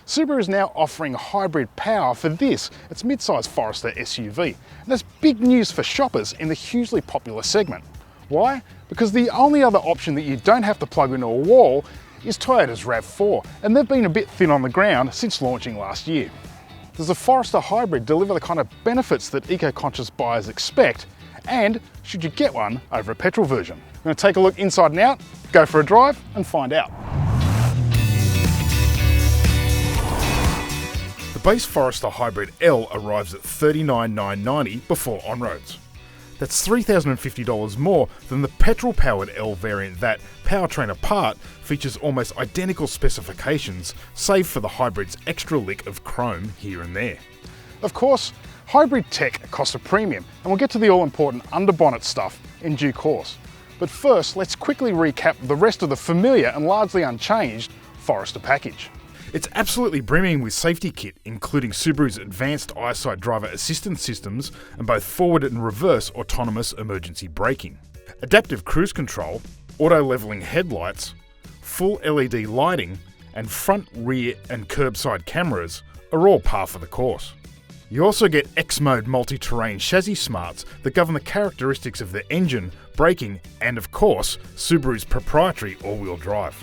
Subaru is now offering hybrid power for this, its mid-size Forester SUV. And that's big news for shoppers in the hugely popular segment. Why? Because the only other option that you don't have to plug into a wall is Toyota's RAV4, and they've been a bit thin on the ground since launching last year. Does the Forester Hybrid deliver the kind of benefits that eco-conscious buyers expect? And should you get one over a petrol version? We're going to take a look inside and out, go for a drive and find out. The base Forester Hybrid L arrives at $39,990 before on-roads. That's $3,050 more than the petrol-powered L variant that, powertrain apart, features almost identical specifications, save for the hybrid's extra lick of chrome here and there. Of course, hybrid tech costs a premium, and we'll get to the all-important underbonnet stuff in due course. But first, let's quickly recap the rest of the familiar and largely unchanged Forester package. It's absolutely brimming with safety kit, including Subaru's advanced eyesight driver assistance systems and both forward and reverse autonomous emergency braking. Adaptive cruise control, auto-leveling headlights, full LED lighting, and front, rear and curbside cameras are all par for the course. You also get X-Mode multi-terrain chassis smarts that govern the characteristics of the engine, braking and, of course, Subaru's proprietary all-wheel drive.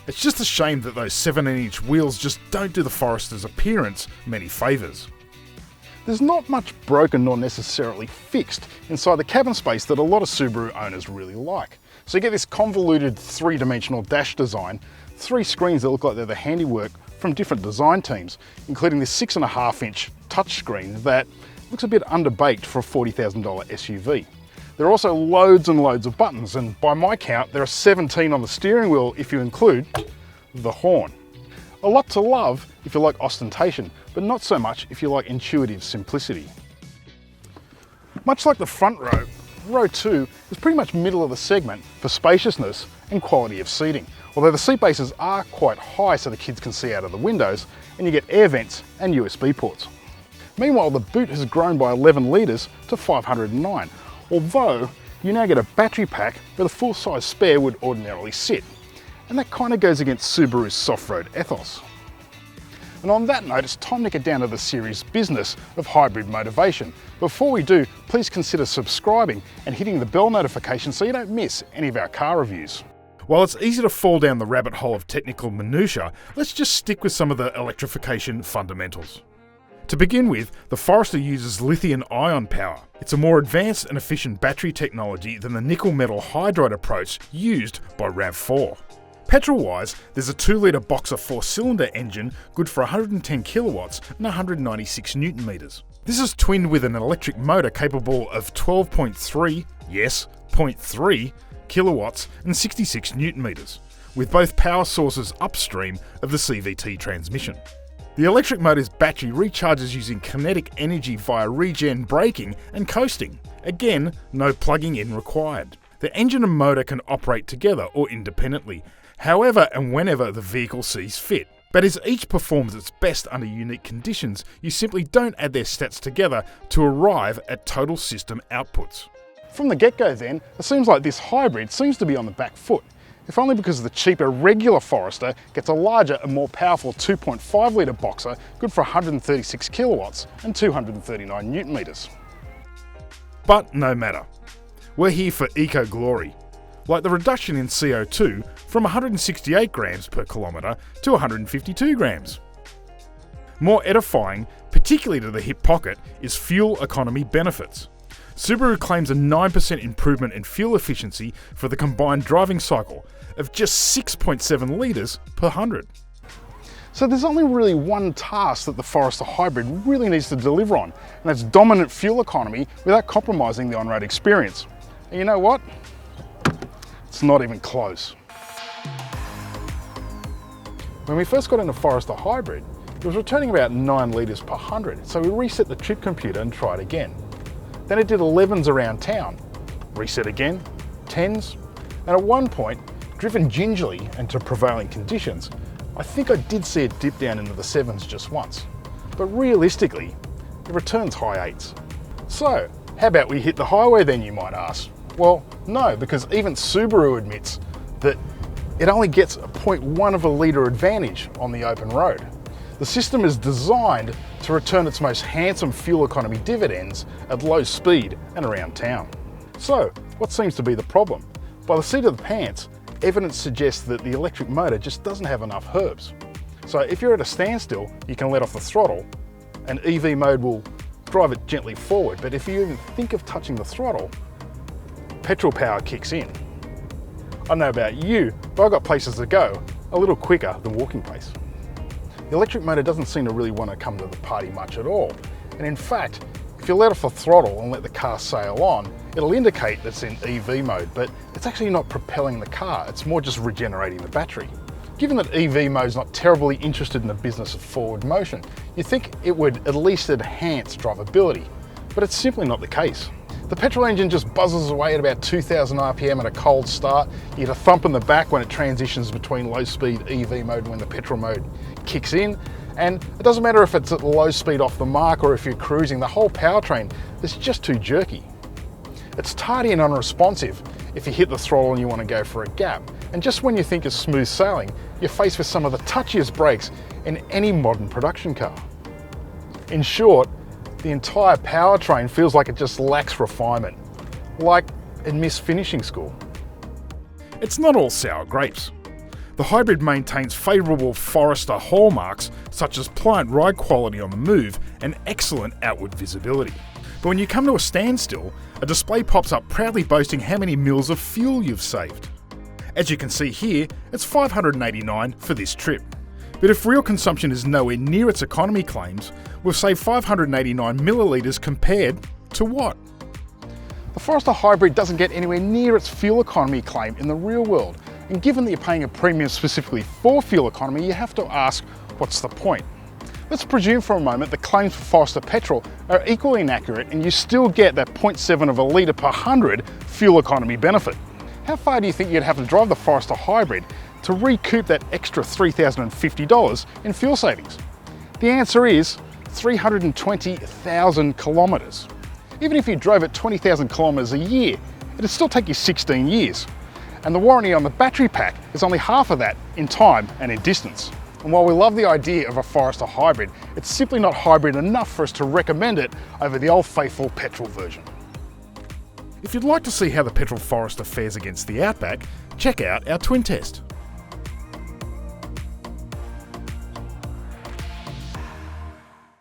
It's just a shame that those 17-inch wheels just don't do the Forester's appearance many favours. There's not much broken nor necessarily fixed inside the cabin space that a lot of Subaru owners really like. So you get this convoluted three-dimensional dash design, three screens that look like they're the handiwork from different design teams, including this 6.5-inch touchscreen that looks a bit underbaked for a $40,000 SUV. There are also loads and loads of buttons, and by my count, there are 17 on the steering wheel if you include the horn. A lot to love if you like ostentation, but not so much if you like intuitive simplicity. Much like the front row, row 2 is pretty much middle of the segment for spaciousness and quality of seating, although the seat bases are quite high so the kids can see out of the windows, and you get air vents and USB ports. Meanwhile, the boot has grown by 11 litres to 509. Although you now get a battery pack where the full-size spare would ordinarily sit. And that kind of goes against Subaru's soft-road ethos. And on that note, it's time to get down to the serious business of hybrid motivation. Before we do, please consider subscribing and hitting the bell notification so you don't miss any of our car reviews. While it's easy to fall down the rabbit hole of technical minutiae, let's just stick with some of the electrification fundamentals. To begin with, the Forester uses lithium-ion power. It's a more advanced and efficient battery technology than the nickel-metal hydride approach used by RAV4. Petrol-wise, there's a 2-litre Boxer 4-cylinder engine good for 110 kilowatts and 196 newton meters. This is twinned with an electric motor capable of 12.3, yes, 0.3 kilowatts and 66 newton meters, with both power sources upstream of the CVT transmission. The electric motor's battery recharges using kinetic energy via regen braking and coasting. Again, no plugging in required. The engine and motor can operate together or independently, however and whenever the vehicle sees fit. But as each performs its best under unique conditions, you simply don't add their stats together to arrive at total system outputs. From the get-go then, it seems like this hybrid seems to be on the back foot, if only because the cheaper regular Forester gets a larger and more powerful 2.5 litre Boxer good for 136 kilowatts and 239 newton meters. But no matter. We're here for eco-glory, like the reduction in CO2 from 168 grams per kilometre to 152 grams. More edifying, particularly to the hip pocket, is fuel economy benefits. Subaru claims a 9% improvement in fuel efficiency for the combined driving cycle of just 6.7 litres per 100. So there's only really one task that the Forester Hybrid really needs to deliver on, and that's dominant fuel economy without compromising the on-road experience. And you know what? It's not even close. When we first got into Forester Hybrid, it was returning about 9 litres per 100, so we reset the trip computer and tried again. Then it did 11s around town, reset again, 10s, and at one point, driven gingerly and to prevailing conditions, I think I did see it dip down into the 7s just once. But realistically, it returns high 8s. So, how about we hit the highway then, you might ask? Well, no, because even Subaru admits that it only gets a 0.1 of a litre advantage on the open road. The system is designed to return its most handsome fuel economy dividends at low speed and around town. So, what seems to be the problem? By the seat of the pants, evidence suggests that the electric motor just doesn't have enough herbs. So if you're at a standstill, you can let off the throttle and EV mode will drive it gently forward. But if you even think of touching the throttle, petrol power kicks in. I don't know about you, but I've got places to go a little quicker than walking pace. The electric motor doesn't seem to really want to come to the party much at all. And in fact, if you let off the throttle and let the car sail on, it'll indicate that it's in EV mode, but it's actually not propelling the car, it's more just regenerating the battery. Given that EV mode is not terribly interested in the business of forward motion, you'd think it would at least enhance drivability, but it's simply not the case. The petrol engine just buzzes away at about 2,000 RPM at a cold start. You get a thump in the back when it transitions between low speed EV mode and when the petrol mode kicks in. And it doesn't matter if it's at low speed off the mark or if you're cruising, the whole powertrain is just too jerky. It's tardy and unresponsive if you hit the throttle and you want to go for a gap. And just when you think it's smooth sailing, you're faced with some of the touchiest brakes in any modern production car. In short, the entire powertrain feels like it just lacks refinement, like it missed finishing school. It's not all sour grapes. The hybrid maintains favourable Forester hallmarks such as pliant ride quality on the move and excellent outward visibility. But when you come to a standstill, a display pops up proudly boasting how many mils of fuel you've saved. As you can see here, it's $589 for this trip. But if real consumption is nowhere near its economy claims, we've saved 589 millilitres compared to what? The Forester Hybrid doesn't get anywhere near its fuel economy claim in the real world. And given that you're paying a premium specifically for fuel economy, you have to ask, what's the point? Let's presume for a moment the claims for Forester petrol are equally inaccurate and you still get that 0.7 of a litre per 100 fuel economy benefit. How far do you think you'd have to drive the Forester Hybrid to recoup that extra $3,050 in fuel savings? The answer is 320,000 kilometres. Even if you drove at 20,000 kilometres a year, it'd still take you 16 years. And the warranty on the battery pack is only half of that in time and in distance. And while we love the idea of a Forester Hybrid, it's simply not hybrid enough for us to recommend it over the old faithful petrol version. If you'd like to see how the petrol Forester fares against the Outback, check out our twin test.